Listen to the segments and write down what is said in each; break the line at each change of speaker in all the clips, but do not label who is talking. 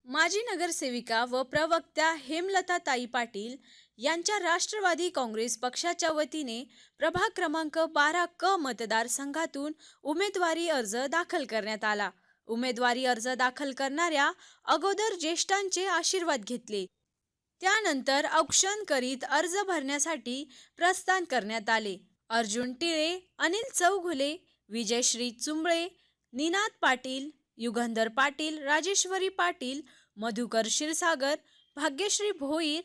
माजी नगरसेविका व प्रवक्त्या हेमलताताई पाटील यांच्या राष्ट्रवादी काँग्रेस पक्षाच्या वतीने प्रभाग क्रमांक 12 क मतदारसंघातून उमेदवारी अर्ज दाखल करण्यात आला। उमेदवारी अर्ज दाखल करणाऱ्या अगोदर ज्येष्ठांचे आशीर्वाद घेतले। त्यानंतर औक्षण करीत अर्ज भरण्यासाठी प्रस्थान करण्यात आले। अर्जुन टिळे, अनिल चौघुले, विजयश्री चुंबळे, निनाद पाटील, युगंधर पाटील, राजेश्वरी पाटील, मधुकर क्षीरसागर, भाग्यश्री भोईर,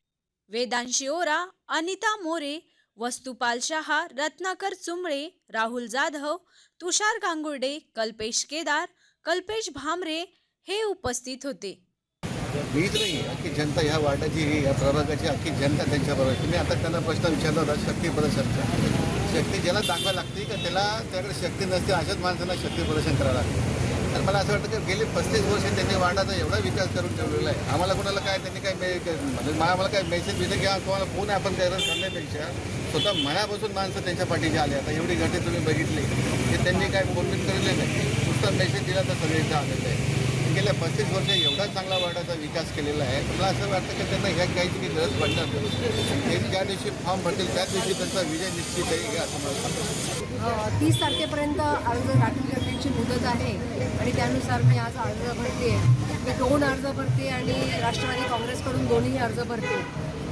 वेदांशी ओरा, अनिता मोरे, वस्तुपाल शहा, रत्नाकर चुंबळे, राहुल जाधव, तुषार गांगुर्डे, कल्पेश केदार, कल्पेश भामरे हे उपस्थित होते।
मीच नाही, अख्खी जनता ह्या वार्डाची, या प्रभागाची अख्खी जनता त्यांच्याबरोबर। तुम्ही आता त्यांना प्रश्न विचारला होता शक्ती प्रदर्शनचा। शक्ती ज्याला दाखवायला लागते का त्याच्याकडे शक्ती नसते, अशाच माणसांना शक्ती प्रदर्शन करावं लागतं। तर मला असं वाटतं की गेली 35 वर्ष त्यांनी वार्डाचा एवढा विकास करून ठेवलेला आहे। आम्हाला कोणाला काय त्यांनी काय म्हणजे आम्हाला काय मेसेज बिसेज घ्या तुम्हाला फोन आपण काय करण्यापेक्षा स्वतः मनापासून माणसं त्यांच्या पाठीचे आले। आता एवढी घटना तुम्ही बघितली की त्यांनी काय फोन बिन केलेले नाही, नुसता मेसेज दिला तर सगळे इथं आलेलं आहे। गेल्या 35 वर्ष एवढा चांगला वार्डाचा विकास केलेला आहे। मला असं वाटतं की त्यांना ह्या काहीची गरज पडणार नाही। ते ज्या दिवशी फॉर्म भरतील त्याच दिवशी त्यांचा विजय निश्चित आहे हे असं मला सांगतो।
30 तारखेपर्यंत अर्ज दाखल करण्याची मुदत आहे आणि त्यानुसार मी आज अर्ज भरते आहे। मी 2 अर्ज भरते आणि राष्ट्रवादी काँग्रेसकडून दोन्ही अर्ज भरते।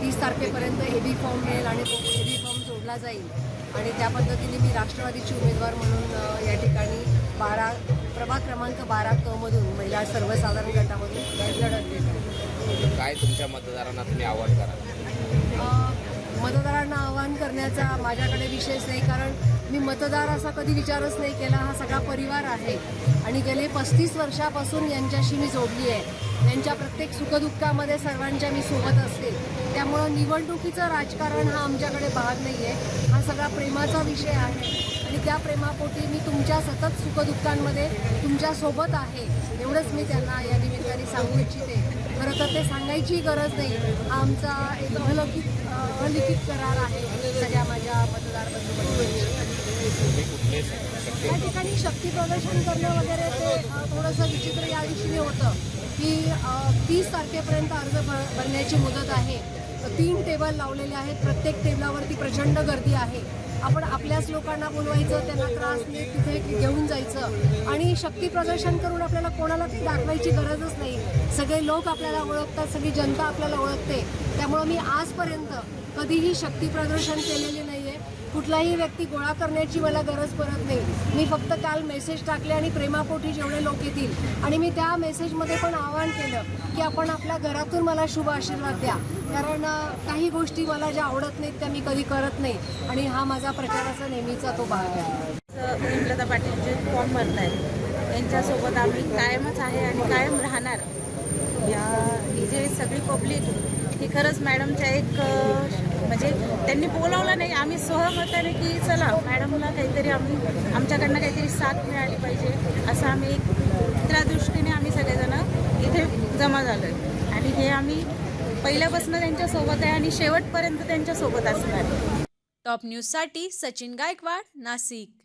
30 तारखेपर्यंत एबी फॉर्म मिळेल आणि तो एबी फॉर्म जोडला जाईल आणि त्या पद्धतीने मी राष्ट्रवादीची उमेदवार म्हणून या ठिकाणी प्रभाग क्रमांक 12 क मधून महिला सर्वसाधारण गटामधून लढत देते।
काय तुमच्या मतदारांना तुम्ही आवाहन कराल?
मतदारांना आवाहन करण्याचा माझ्याकडे विशेष नाही, कारण मी मतदार असा कधी विचारच नाही केला। हा सगळा परिवार आहे आणि गेले 35 वर्षापासून यांच्याशी मी जोडली आहे। यांच्या प्रत्येक सुखदुःखामध्ये सर्वांच्या मी सोबत असते। त्यामुळं निवडणुकीचं राजकारण हा आमच्याकडे भाग नाही आहे, हा सगळा प्रेमाचा विषय आहे आणि त्या प्रेमापोटी मी तुमच्या सतत सुखदुःखांमध्ये तुमच्यासोबत आहे एवढंच मी त्यांना या निमित्ताने सांगू इच्छिते। खरं तर ते सांगायची गरज नाही, हा आमचा एक अलिखित करार आहे सगळ्या माझ्या मतदार बंधूंमध्ये। त्या ठिकाणी शक्ती प्रदर्शन करणं वगैरे ते थोडंसं विचित्र या दिवशी होतं की 30 तारखेपर्यंत अर्ज भरण्याची मुदत आहे। 3 टेबल लावलेले आहेत, प्रत्येक टेबलावरती प्रचंड गर्दी आहे। आपण आपल्याच लोकांना बोलवायचं, त्यांना त्रास नाही तिथे घेऊन जायचं आणि शक्ती प्रदर्शन करून आपल्याला कोणाला ते दाखवायची गरजच नाही। सगळे लोक आपल्याला ओळखतात, सगळी जनता आपल्याला ओळखते। त्यामुळं मी आजपर्यंत कधीही शक्ती प्रदर्शन केलेले नाही आहे। कुठलाही व्यक्ती गोळा करण्याची मला गरज पडत नाही। मी फक्त काल मेसेज टाकले आणि प्रेमापोटी जेवढे लोक येतील आणि मी त्या मेसेजमध्ये पण आवाहन केलं की आपण आपल्या घरातून मला शुभ आशीर्वाद द्या, कारण काही गोष्टी मला ज्या आवडत नाहीत त्या मी कधी करत नाही आणि हा माझा प्रचाराचा नेहमीचा तो भाग आहे।
हेमलता पाटील जे फॉर्म भरत आहेत त्यांच्यासोबत आम्ही कायमच आहे आणि कायम राहणार। ही जे सगळी पब्लिक ही खरंच मॅडमच्या एक म्हणजे त्यांनी बोलावलं नाही, आम्ही सहमताने की चला मॅडमला काहीतरी आमच्याकडनं काहीतरी साथ मिळाली पाहिजे असं आम्ही त्या दृष्टीने आम्ही सगळेजण इथे जमा झालो आहे आणि हे आम्ही पहिल्यापासून त्यांच्यासोबत आहे आणि शेवटपर्यंत त्यांच्यासोबत असणार।
टॉप न्यूजसाठी सचिन गायकवाड, नाशिक।